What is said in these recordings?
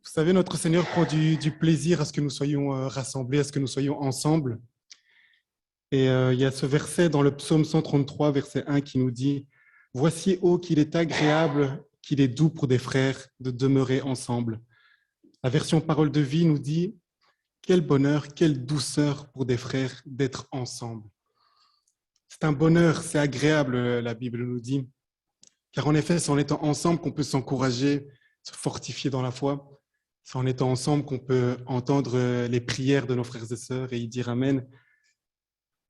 Vous savez, notre Seigneur prend du plaisir à ce que nous soyons rassemblés, à ce que nous soyons ensemble. Et il y a ce verset dans le psaume 133, verset 1, qui nous dit « Voici, ô qu'il est agréable, qu'il est doux pour des frères de demeurer ensemble. » La version Parole de vie nous dit « Quel bonheur, quelle douceur pour des frères d'être ensemble. » C'est un bonheur, c'est agréable, la Bible nous dit. Car en effet, c'est en étant ensemble qu'on peut s'encourager, se fortifier dans la foi. C'est en étant ensemble qu'on peut entendre les prières de nos frères et sœurs et y dire Amen.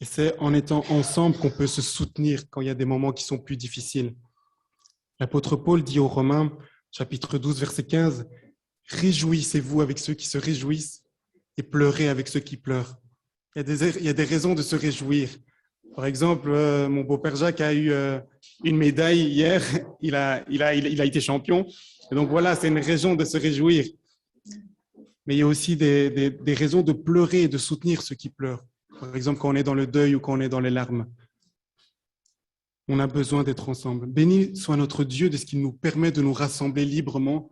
Et c'est en étant ensemble qu'on peut se soutenir quand il y a des moments qui sont plus difficiles. L'apôtre Paul dit aux Romains, chapitre 12, verset 15, « Réjouissez-vous avec ceux qui se réjouissent et pleurez avec ceux qui pleurent. » Il y a des raisons de se réjouir. Par exemple, mon beau-père Jacques a eu une médaille hier, il a été champion. Et donc voilà, c'est une raison de se réjouir. Mais il y a aussi des raisons de pleurer et de soutenir ceux qui pleurent. Par exemple, quand on est dans le deuil ou quand on est dans les larmes. On a besoin d'être ensemble. Béni soit notre Dieu de ce qu'il nous permet de nous rassembler librement.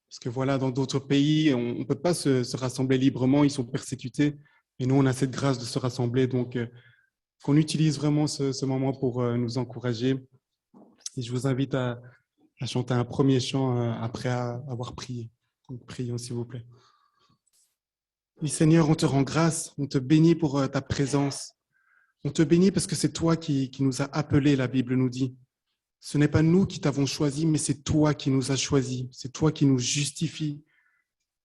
Parce que voilà, dans d'autres pays, on ne peut pas se rassembler librement, ils sont persécutés. Et nous, on a cette grâce de se rassembler. Donc, qu'on utilise vraiment ce moment pour nous encourager. Et je vous invite à chanter un premier chant après avoir prié. Donc, prions, s'il vous plaît. Oui, Seigneur, on te rend grâce, on te bénit pour ta présence. On te bénit parce que c'est toi qui nous as appelés, la Bible nous dit. Ce n'est pas nous qui t'avons choisi, mais c'est toi qui nous as choisis. C'est toi qui nous justifie.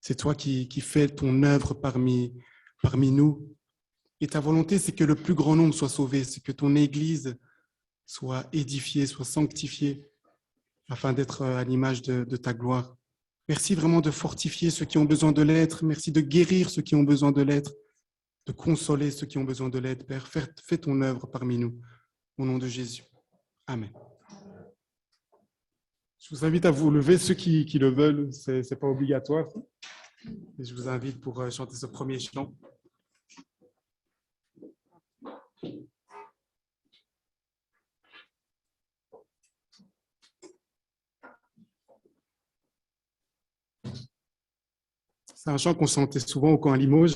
C'est toi qui fais ton œuvre parmi nous. Et ta volonté, c'est que le plus grand nombre soit sauvé, c'est que ton Église soit édifiée, soit sanctifiée, afin d'être à l'image de ta gloire. Merci vraiment de fortifier ceux qui ont besoin de l'être. Merci de guérir ceux qui ont besoin de l'être, de consoler ceux qui ont besoin de l'aide. Père, fais ton œuvre parmi nous. Au nom de Jésus. Amen. Je vous invite à vous lever, ceux qui le veulent. Ce n'est pas obligatoire. Et je vous invite pour chanter ce premier chant. C'est un chant qu'on chantait souvent au camp à Limoges.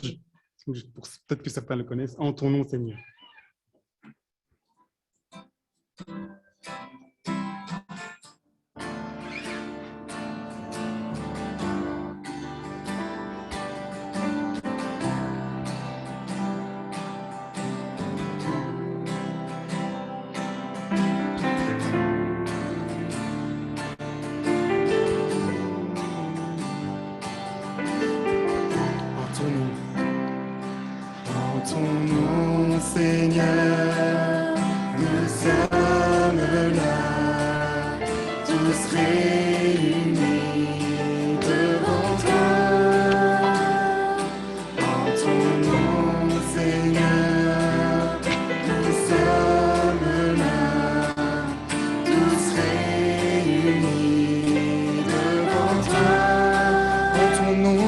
Peut-être que certains le connaissent. En ton nom, Seigneur. Seigneur, nous sommes là, tous réunis devant toi. En ton nom, Seigneur, nous sommes là, tous réunis devant toi. En ton nom,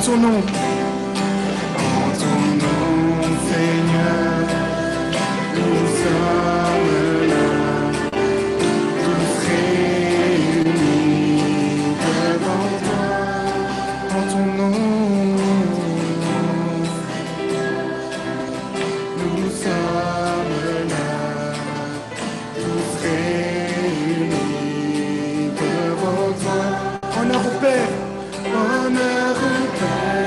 ton nom, en ton nom, Seigneur, nous sommes là, tous réunis devant toi. En ton nom, nous sommes là, tous réunis devant toi. Honneur au Père, honneur au Père,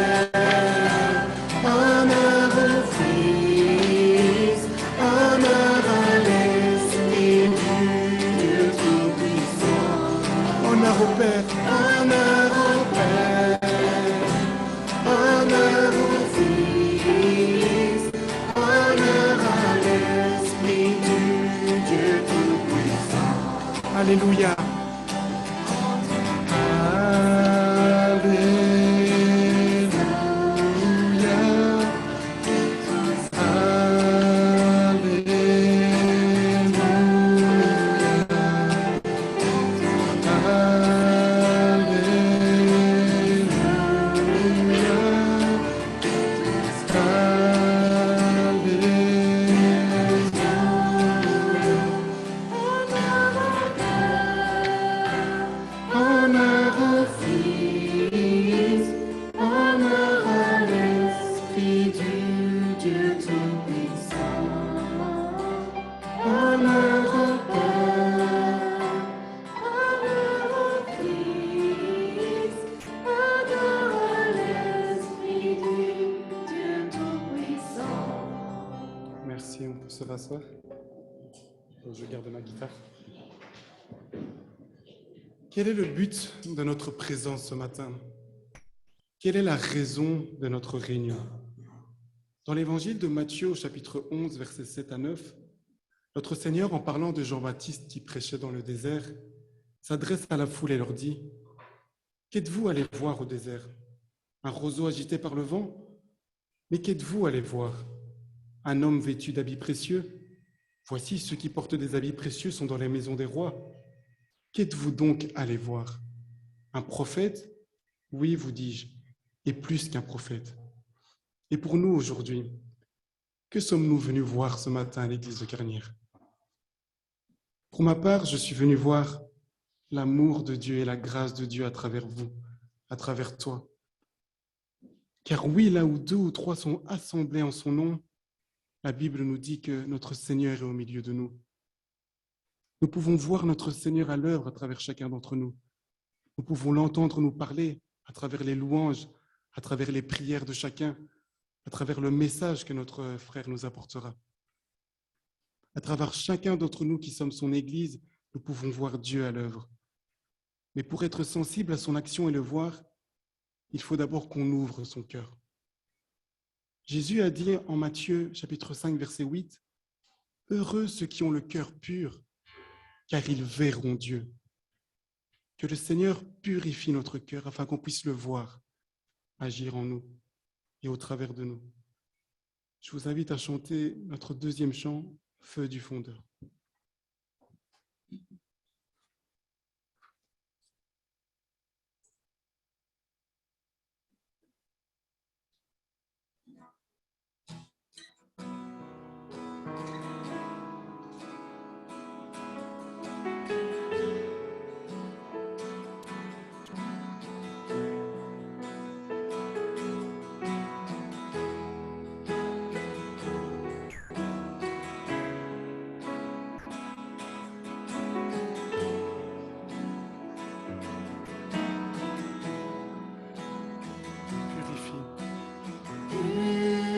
honneur au Fils, honneur à l'Esprit du Dieu Tout-Puissant. Honneur au Père, honneur au Père, honneur au Fils, honneur à l'Esprit du Dieu Tout-Puissant. Alléluia. Dieu Tout-Puissant. Honneur au Père, honneur au Fils, honneur à l'Esprit du Dieu Tout-Puissant. Merci, on peut se rasseoir. Je garde ma guitare. Quel est le but de notre présence ce matin? Quelle est la raison de notre réunion? Dans l'évangile de Matthieu, au chapitre 11, versets 7 à 9, notre Seigneur, en parlant de Jean-Baptiste qui prêchait dans le désert, s'adresse à la foule et leur dit: qu'êtes-vous allés voir au désert? Un roseau agité par le vent? Mais qu'êtes-vous allés voir? Un homme vêtu d'habits précieux? Voici, ceux qui portent des habits précieux sont dans les maisons des rois. Qu'êtes-vous donc allés voir? Un prophète? Oui, vous dis-je, et plus qu'un prophète. Et pour nous aujourd'hui, que sommes-nous venus voir ce matin à l'église de Carnières? Pour ma part, je suis venu voir l'amour de Dieu et la grâce de Dieu à travers vous, à travers toi. Car oui, là où 2 ou 3 sont assemblés en son nom, la Bible nous dit que notre Seigneur est au milieu de nous. Nous pouvons voir notre Seigneur à l'œuvre à travers chacun d'entre nous. Nous pouvons l'entendre nous parler à travers les louanges, à travers les prières de chacun, à travers le message que notre frère nous apportera. À travers chacun d'entre nous qui sommes son Église, nous pouvons voir Dieu à l'œuvre. Mais pour être sensible à son action et le voir, il faut d'abord qu'on ouvre son cœur. Jésus a dit en Matthieu, chapitre 5, verset 8, « Heureux ceux qui ont le cœur pur, car ils verront Dieu. » Que le Seigneur purifie notre cœur afin qu'on puisse le voir agir en nous et au travers de nous. Je vous invite à chanter notre deuxième chant, « Feu du fondeur ».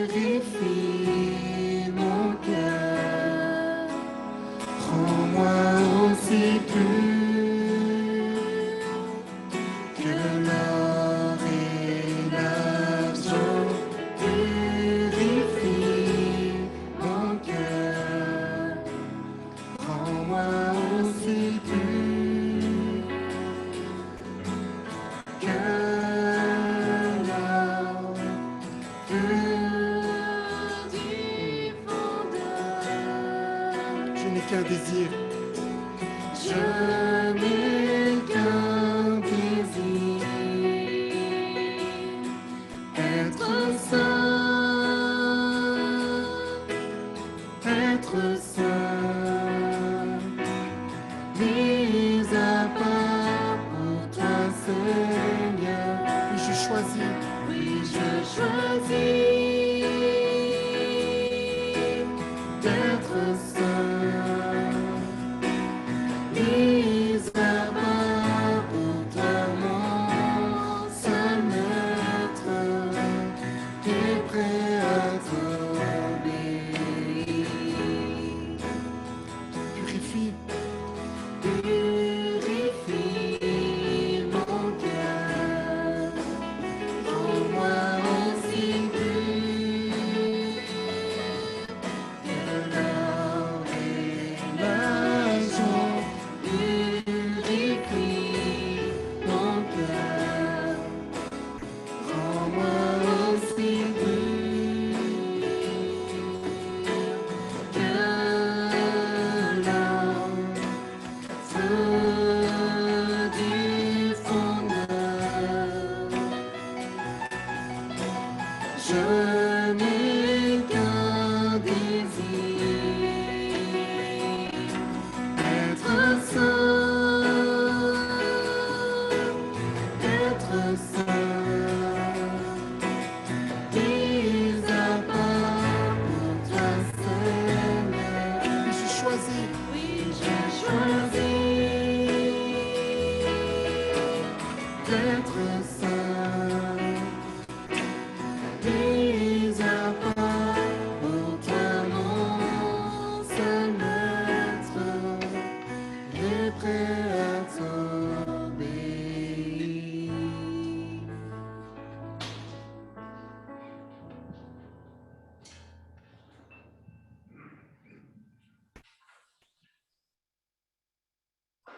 Purifie mon cœur, rends-moi aussi pur que l'or et l'argent. Purifie mon cœur, rends-moi aussi pur que qu'un désir. Je n'ai qu'un désir, être saint, mis à part pour toi, Seigneur. Oui, je choisis d'être saint. Mis à part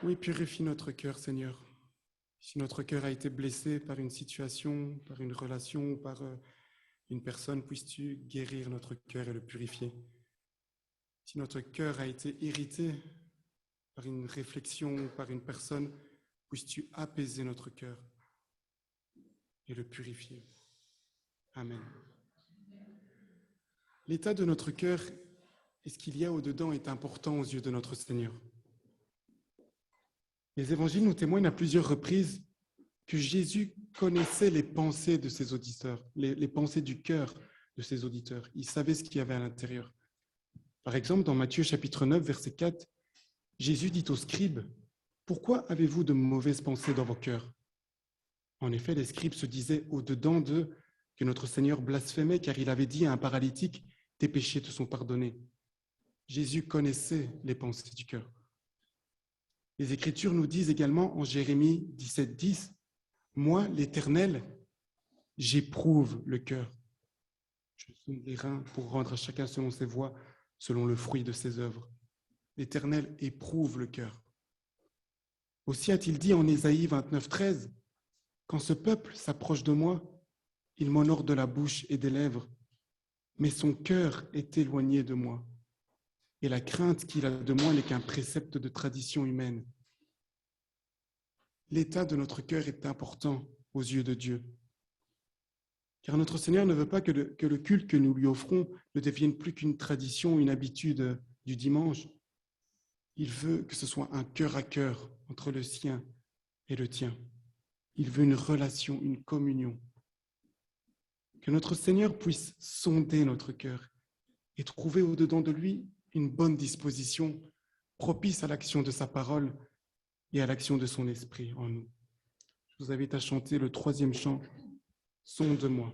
Oui, purifie notre cœur, Seigneur. Si notre cœur a été blessé par une situation, par une relation, par une personne, puisses-tu guérir notre cœur et le purifier. Si notre cœur a été irrité par une réflexion, par une personne, puisses-tu apaiser notre cœur et le purifier. Amen. L'état de notre cœur et ce qu'il y a au-dedans est important aux yeux de notre Seigneur. Les évangiles nous témoignent à plusieurs reprises que Jésus connaissait les pensées de ses auditeurs, les pensées du cœur de ses auditeurs. Il savait ce qu'il y avait à l'intérieur. Par exemple, dans Matthieu chapitre 9, verset 4, Jésus dit aux scribes, « Pourquoi avez-vous de mauvaises pensées dans vos cœurs ?» En effet, les scribes se disaient au-dedans d'eux que notre Seigneur blasphémait car il avait dit à un paralytique, « Tes péchés te sont pardonnés. » Jésus connaissait les pensées du cœur. Les Écritures nous disent également en Jérémie 17, 10, « Moi, l'Éternel, j'éprouve le cœur. Je sonde les reins pour rendre à chacun selon ses voies, selon le fruit de ses œuvres. » L'Éternel éprouve le cœur. Aussi a-t-il dit en Ésaïe 29, 13, « Quand ce peuple s'approche de moi, il m'honore de la bouche et des lèvres, mais son cœur est éloigné de moi. Et la crainte qu'il a de moi n'est qu'un précepte de tradition humaine. » L'état de notre cœur est important aux yeux de Dieu. Car notre Seigneur ne veut pas que le culte que nous lui offrons ne devienne plus qu'une tradition, une habitude du dimanche. Il veut que ce soit un cœur à cœur entre le sien et le tien. Il veut une relation, une communion. Que notre Seigneur puisse sonder notre cœur et trouver au-dedans de lui une bonne disposition, propice à l'action de sa parole et à l'action de son esprit en nous. Je vous invite à chanter le 3e chant, « Sonde-moi ».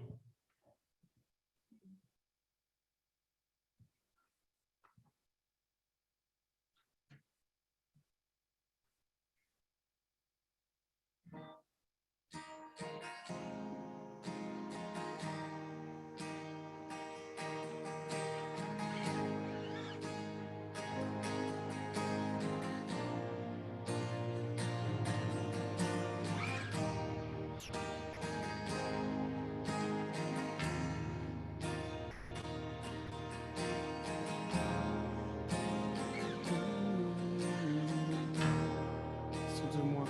Sonde-moi.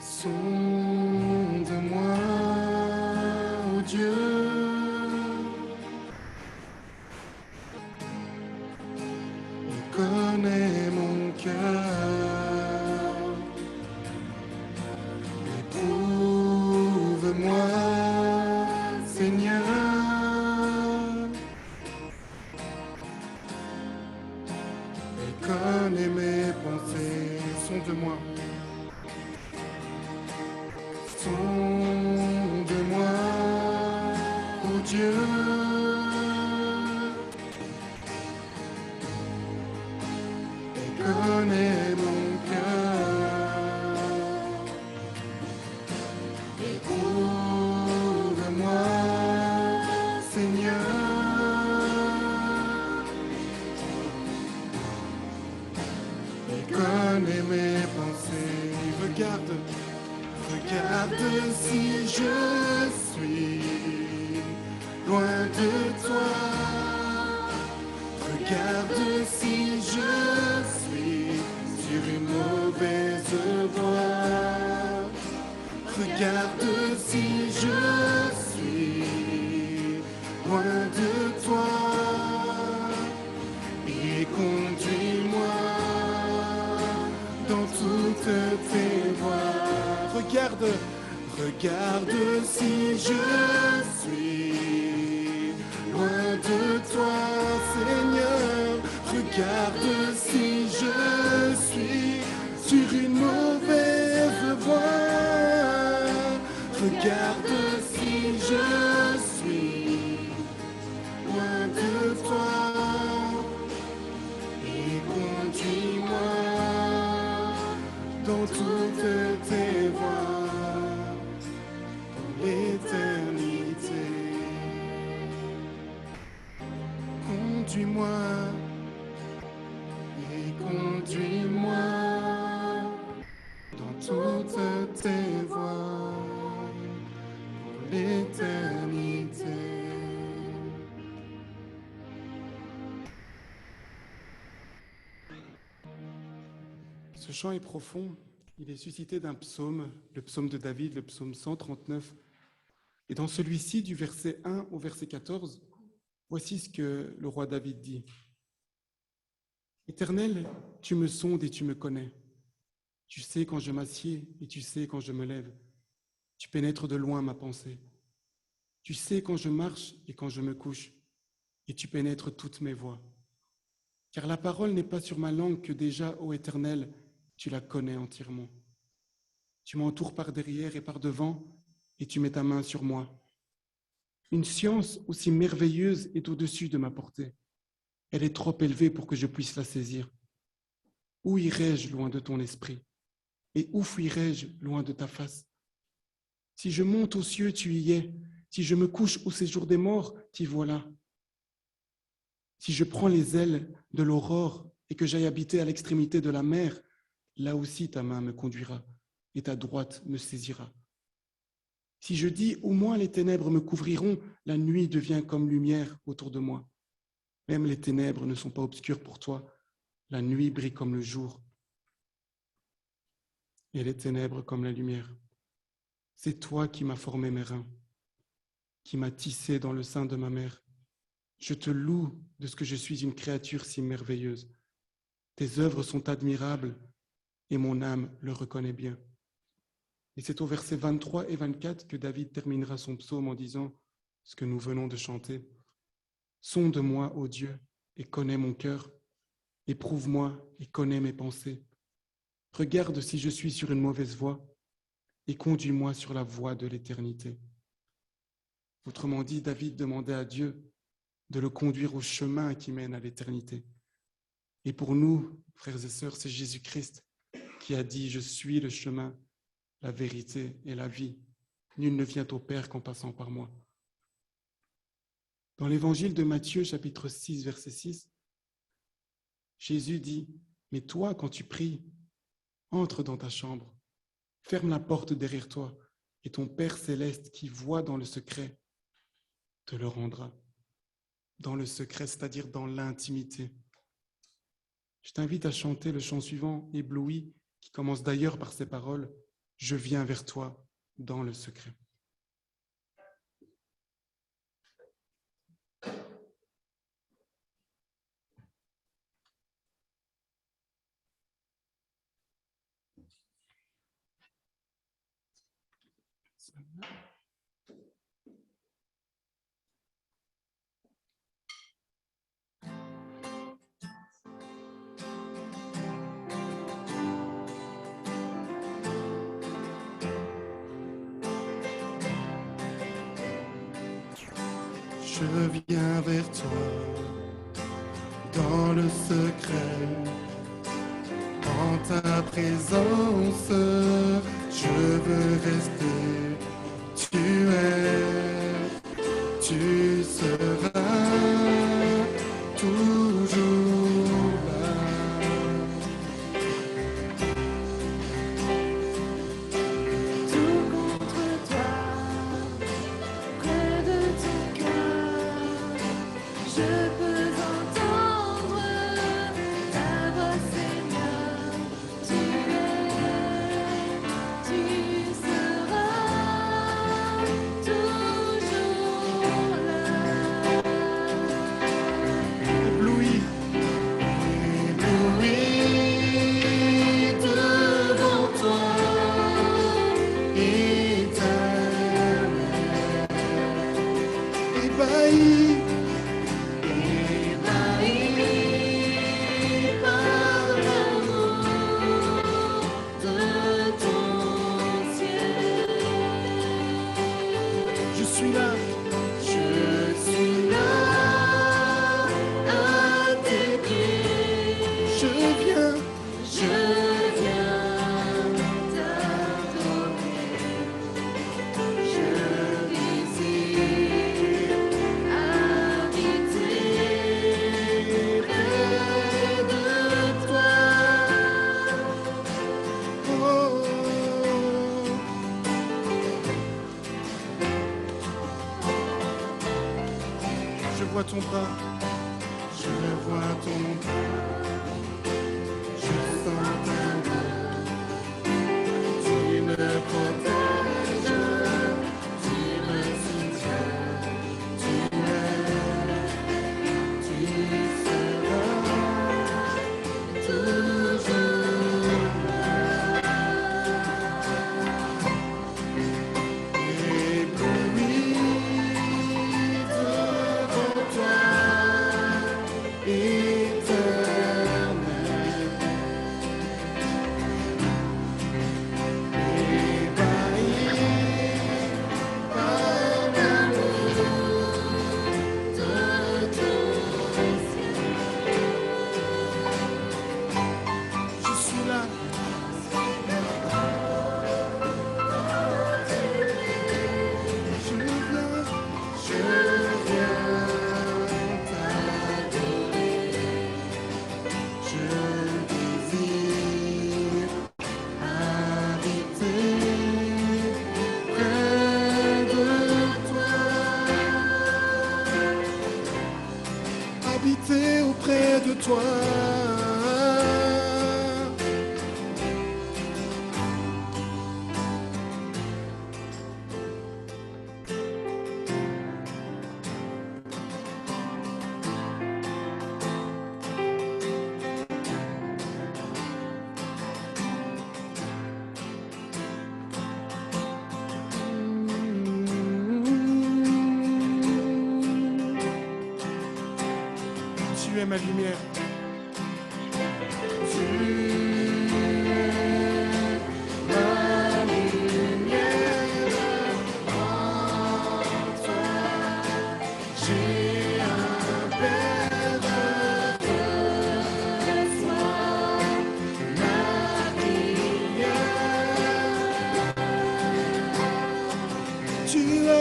Sonde-moi, ô Dieu. Et connais mon cœur. Éprouve-moi, Seigneur. Et connais mes pensées. Sonde-moi. Sonde-moi, ô Dieu. Et connais mon cœur. Éprouve-moi, Seigneur. Et connais mes pensées. Regarde si je suis loin de toi. Regarde si je suis sur une mauvaise voie. Regarde si je suis loin de toi. Et conduis-moi dans toutes tes voies. Regarde si je suis loin de toi, Seigneur. Regarde si je suis sur une mauvaise voie. Regarde si je suis loin de toi. Et conduis-moi dans toutes tes voies. L'éternité. Conduis-moi et conduis-moi dans toutes tes voies pour l'éternité. Ce chant est profond, il est suscité d'un psaume, le psaume de David, le psaume 139. Et dans celui-ci, du verset 1 au verset 14, voici ce que le roi David dit. Éternel, tu me sondes et tu me connais. Tu sais quand je m'assieds et tu sais quand je me lève. Tu pénètres de loin ma pensée. Tu sais quand je marche et quand je me couche, et tu pénètres toutes mes voies. Car la parole n'est pas sur ma langue que déjà, ô Éternel, tu la connais entièrement. Tu m'entoures par derrière et par devant, et tu mets ta main sur moi. Une science aussi merveilleuse est au-dessus de ma portée. Elle est trop élevée pour que je puisse la saisir. Où irai-je loin de ton esprit? Et où fuirai-je loin de ta face? Si je monte aux cieux, tu y es. Si je me couche au séjour des morts, t'y voilà. Si je prends les ailes de l'aurore et que j'aille habiter à l'extrémité de la mer, là aussi ta main me conduira et ta droite me saisira. Si je dis « Au moins les ténèbres me couvriront », la nuit devient comme lumière autour de moi. Même les ténèbres ne sont pas obscures pour toi, la nuit brille comme le jour et les ténèbres comme la lumière. C'est toi qui m'as formé mes reins, qui m'as tissé dans le sein de ma mère. Je te loue de ce que je suis une créature si merveilleuse. Tes œuvres sont admirables et mon âme le reconnaît bien. Et c'est au verset 23 et 24 que David terminera son psaume en disant ce que nous venons de chanter. Sonde-moi, ô Dieu, et connais mon cœur. Éprouve-moi et connais mes pensées. Regarde si je suis sur une mauvaise voie et conduis-moi sur la voie de l'éternité. Autrement dit, David demandait à Dieu de le conduire au chemin qui mène à l'éternité. Et pour nous, frères et sœurs, c'est Jésus-Christ qui a dit « Je suis le chemin, la vérité et la vie. Nul ne vient au Père qu'en passant par moi. » Dans l'évangile de Matthieu, chapitre 6, verset 6, Jésus dit « Mais toi, quand tu pries, entre dans ta chambre, ferme la porte derrière toi, et ton Père céleste qui voit dans le secret te le rendra. » Dans le secret, c'est-à-dire dans l'intimité. Je t'invite à chanter le chant suivant, Ébloui, qui commence d'ailleurs par ces paroles « Je viens vers toi dans le secret ». Je viens vers toi dans le secret, en ta présence, je veux rester. Tu es, tu seras toujours là. Tout contre toi, près de ton cœur, je peux entendre ta voix, Seigneur. Tu seras toujours là. Ébloui, ébloui devant toi, éternel, ébahi Je vois ton bras, je vois ton bras, je sens ta main. Tu me protèges, tu me soutiens, tu m'aimes, tu seras toujours là. Ébloui devant toi, éternel. Ébahi par l'amour de ton ciel. Je suis là. Je viens t'adorer. Je désire habiter près de toi. Habiter auprès de toi. Tu es ma lumière. Tu es ma lumière. En toi, j'ai un Père de foi, ma prière. Tu es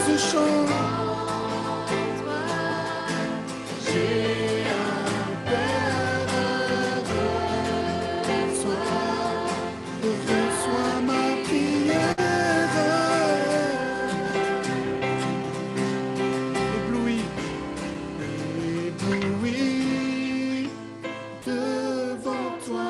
ce chant. J'ai un Père de toi, reçois ma prière. Ébloui, ébloui devant toi.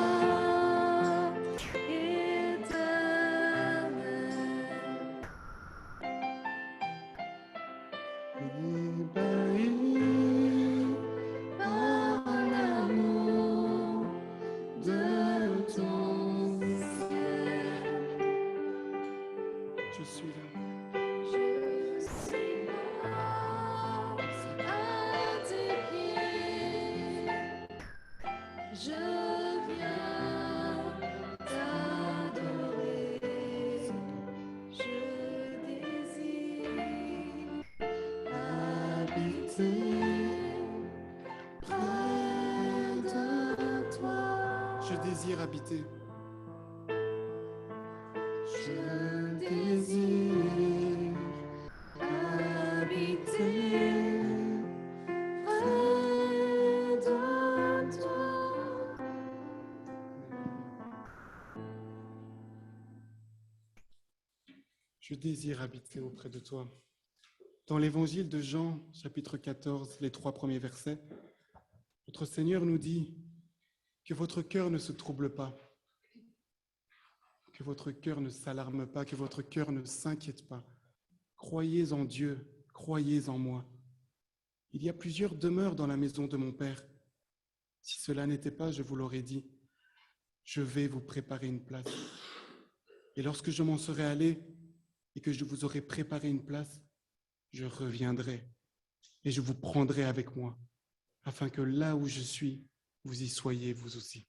Ébahi par l'amour de ton ciel. Je suis là. Je suis là à tes pieds. Je viens t'adorer. Je désire Habiter près de toi. Je désire habiter. Je désire habiter Près de toi. Je désire habiter auprès de toi. Dans l'évangile de Jean, chapitre 14, les 3 premiers versets, notre Seigneur nous dit que votre cœur ne se trouble pas, que votre cœur ne s'alarme pas, que votre cœur ne s'inquiète pas. Croyez en Dieu, croyez en moi. Il y a plusieurs demeures dans la maison de mon Père. Si cela n'était pas, je vous l'aurais dit, je vais vous préparer une place. Et lorsque je m'en serai allé et que je vous aurai préparé une place, je reviendrai et je vous prendrai avec moi, afin que là où je suis, vous y soyez vous aussi.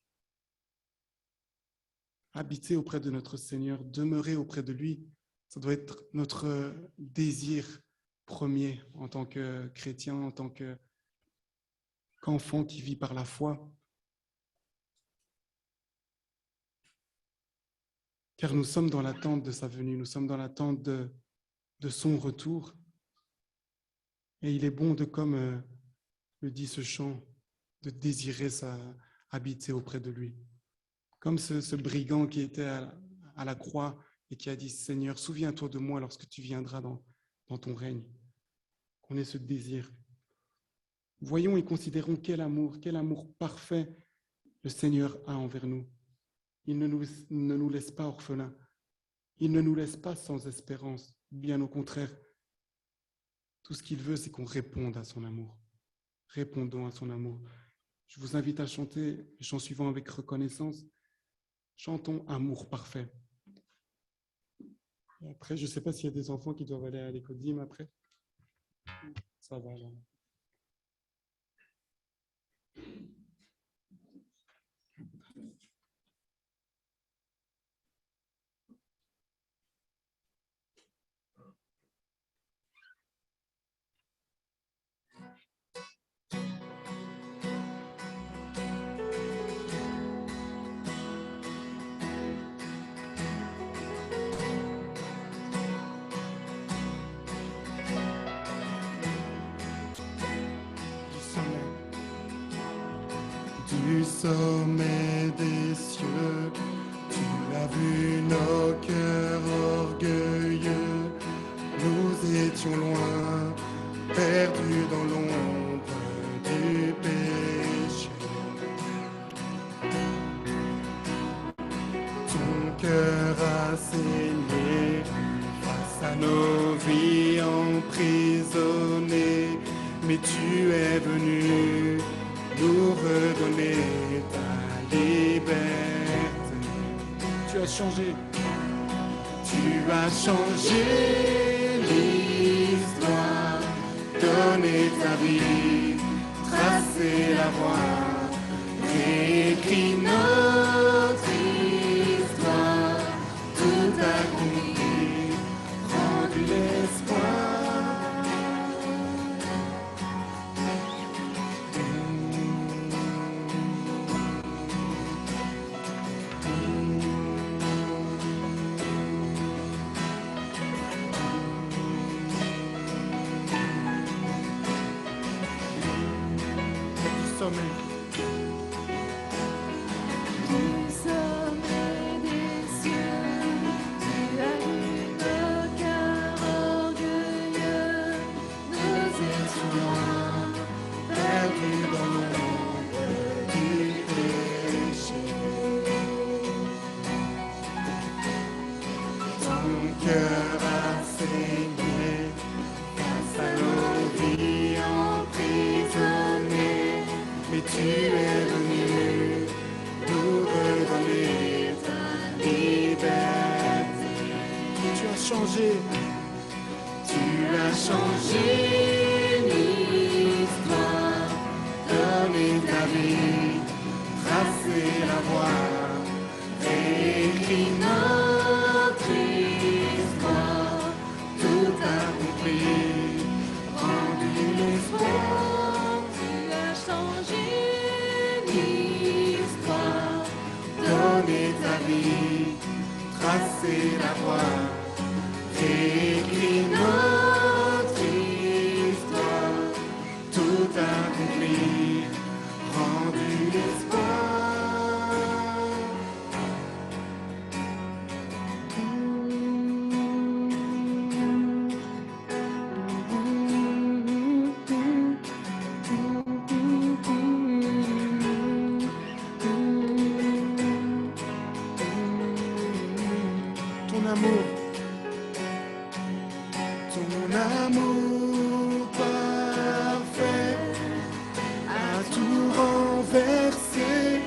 Habiter auprès de notre Seigneur, demeurer auprès de lui, ça doit être notre désir premier en tant que chrétien, en tant qu'enfant qui vit par la foi. Car nous sommes dans l'attente de sa venue, nous sommes dans l'attente de son retour. Et il est bon de, comme le dit ce chant, de désirer habiter auprès de lui. Comme ce brigand qui était à la croix et qui a dit, Seigneur, souviens-toi de moi lorsque tu viendras dans ton règne. Qu'on ait ce désir. Voyons et considérons quel amour parfait le Seigneur a envers nous. Il ne nous laisse pas orphelins. Il ne nous laisse pas sans espérance. Bien au contraire, tout ce qu'il veut, c'est qu'on réponde à son amour. Répondons à son amour. Je vous invite à chanter le chant suivant avec reconnaissance. Chantons Amour parfait. Et après, je ne sais pas s'il y a des enfants qui doivent aller à l'école d'hymne après. Ça va, là. Du sommet des cieux, tu as vu nos cœurs orgueilleux. Nous étions loin, perdus dans l'ombre du péché. Ton cœur a saigné face à nos vies emprisonnées, mais tu es venu nous redonner ta liberté. Tu as changé l'histoire, donné ta vie, tracé la voie, réécrit notre histoire, tout accompli, rendu l'espoir. Du sommet des cieux, tu as vu nos cœurs orgueilleux. Nous étions loin, Perdus dans l'ombre du péché. Ton cœur a saigné face à nos vies emprisonnées, mais tu es venu nous redonner ta liberté. Tu as changé l'histoire, donné ta vie, tracé la voie, réécrit notre histoire, tout accompli, rendu l'espoir. tu as changé l'histoire. Donner ta vie, tracer la voie, réécrit notre histoire, tout accompli, rendu l'espoir. Ton amour parfait a tout renversé,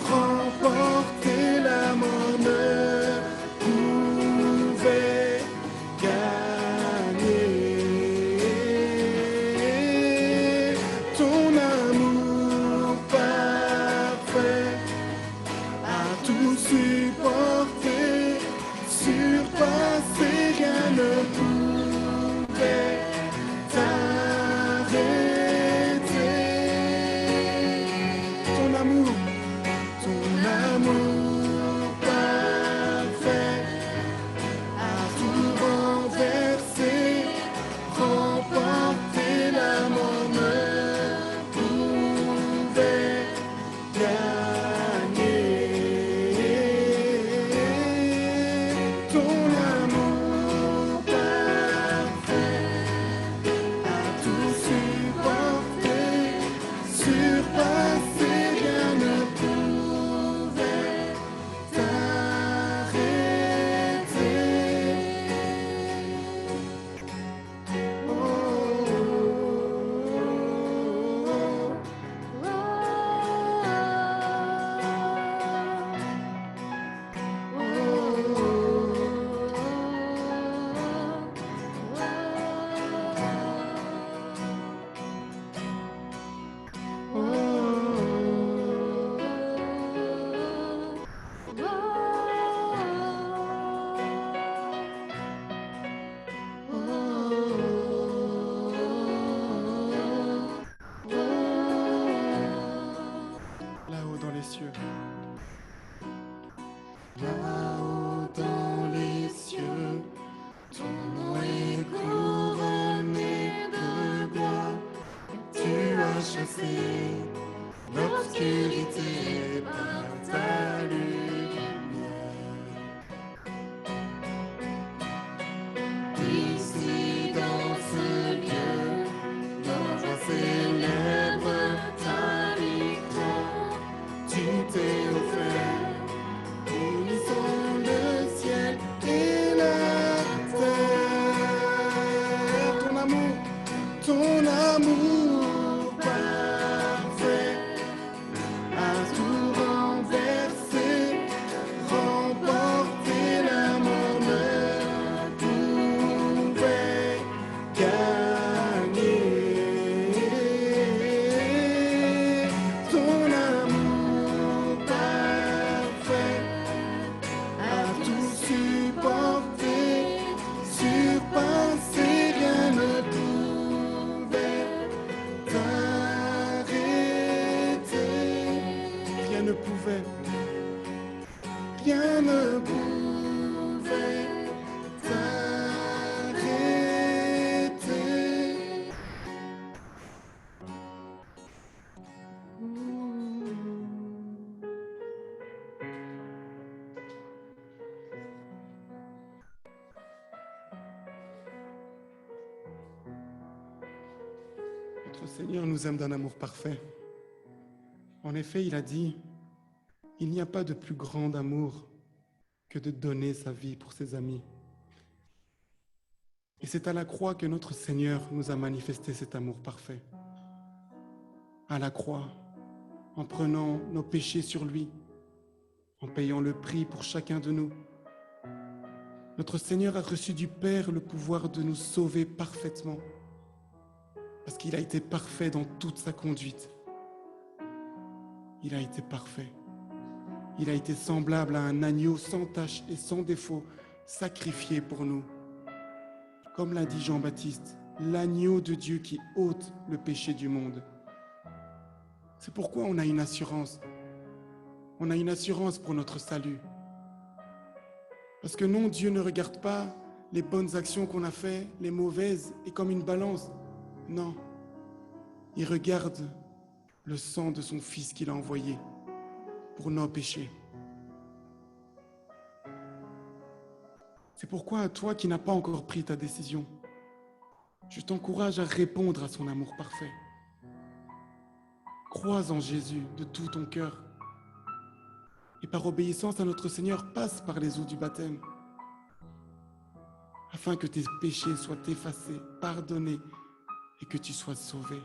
remporté la mort ne pouvait gagner. Ton amour parfait a tout supporté, surpassé cieux. Là-haut dans les cieux, ton nom est couronné de gloire. Tu as chassé l'obscurité par ta lumière. Ici dans ce lieu, nos voix célèbrent ta victoire. Tu t'es offert, unissons le ciel et la terre. Ton amour parfait a tout renversé, remporté la mort ne pouvait gagner. Ton amour parfait a tout supporté, surpassé, rien ne pouvait t'arrêter. Rien ne pouvait, rien ne pouvait t'arrêter. Notre Seigneur nous aime d'un amour parfait. En effet, il a dit, il n'y a pas de plus grand amour que de donner sa vie pour ses amis. Et c'est à la croix que notre Seigneur nous a manifesté cet amour parfait. À la croix, en prenant nos péchés sur lui, en payant le prix pour chacun de nous. Notre Seigneur a reçu du Père le pouvoir de nous sauver parfaitement, parce qu'il a été parfait dans toute sa conduite. Il a été parfait. Il a été semblable à un agneau sans tache et sans défaut, sacrifié pour nous. Comme l'a dit Jean-Baptiste, l'agneau de Dieu qui ôte le péché du monde. C'est pourquoi on a une assurance. On a une assurance pour notre salut. Parce que non, Dieu ne regarde pas les bonnes actions qu'on a faites, les mauvaises, et comme une balance. Non. Il regarde le sang de son Fils qu'il a envoyé pour nos péchés. C'est pourquoi à toi qui n'as pas encore pris ta décision, je t'encourage à répondre à son amour parfait. Crois en Jésus de tout ton cœur et par obéissance à notre Seigneur, passe par les eaux du baptême afin que tes péchés soient effacés, pardonnés et que tu sois sauvé.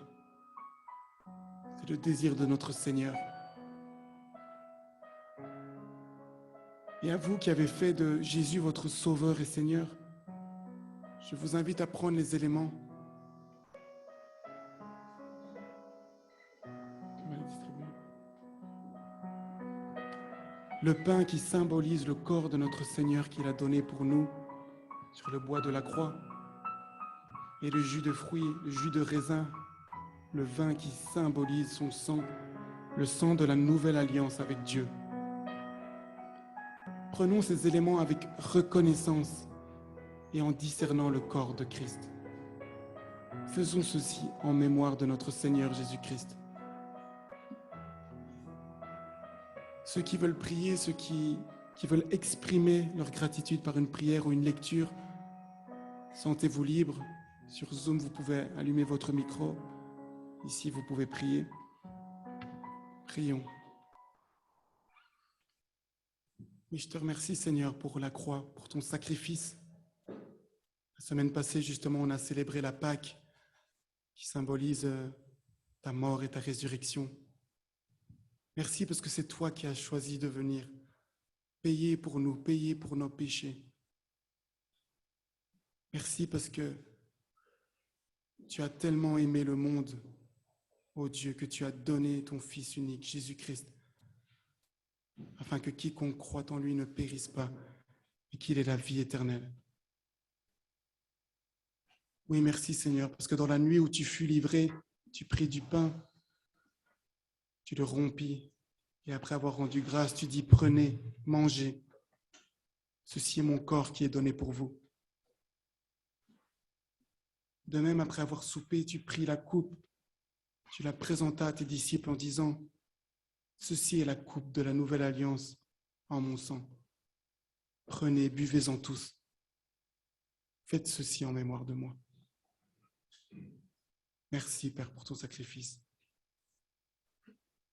C'est le désir de notre Seigneur. Et à vous qui avez fait de Jésus votre Sauveur et Seigneur, je vous invite à prendre les éléments. Le pain qui symbolise le corps de notre Seigneur qu'il a donné pour nous sur le bois de la croix, et le jus de fruits, le jus de raisin, le vin qui symbolise son sang, le sang de la nouvelle alliance avec Dieu. Prenons ces éléments avec reconnaissance et en discernant le corps de Christ. Faisons ceci en mémoire de notre Seigneur Jésus-Christ. Ceux qui veulent prier, ceux qui veulent exprimer leur gratitude par une prière ou une lecture, sentez-vous libre. Sur Zoom, vous pouvez allumer votre micro. Ici, vous pouvez prier. Prions. Oui, je te remercie, Seigneur, pour la croix, pour ton sacrifice. La semaine passée, justement, on a célébré la Pâque qui symbolise ta mort et ta résurrection. Merci parce que c'est toi qui as choisi de venir payer pour nous, payer pour nos péchés. Merci parce que tu as tellement aimé le monde, ô Dieu, que tu as donné ton Fils unique, Jésus-Christ, afin que quiconque croit en lui ne périsse pas et qu'il ait la vie éternelle. Oui, merci Seigneur, parce que dans la nuit où tu fus livré, tu pris du pain, tu le rompis Et après avoir rendu grâce, tu dis, prenez, mangez. Ceci est mon corps qui est donné pour vous. De même, après avoir soupé, tu pris la coupe. Tu la présentas à tes disciples en disant, ceci est la coupe de la nouvelle alliance en mon sang. Prenez, buvez-en tous. Faites ceci en mémoire de moi. Merci, Père, pour ton sacrifice.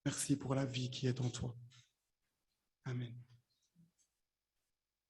Merci pour la vie qui est en toi. Amen.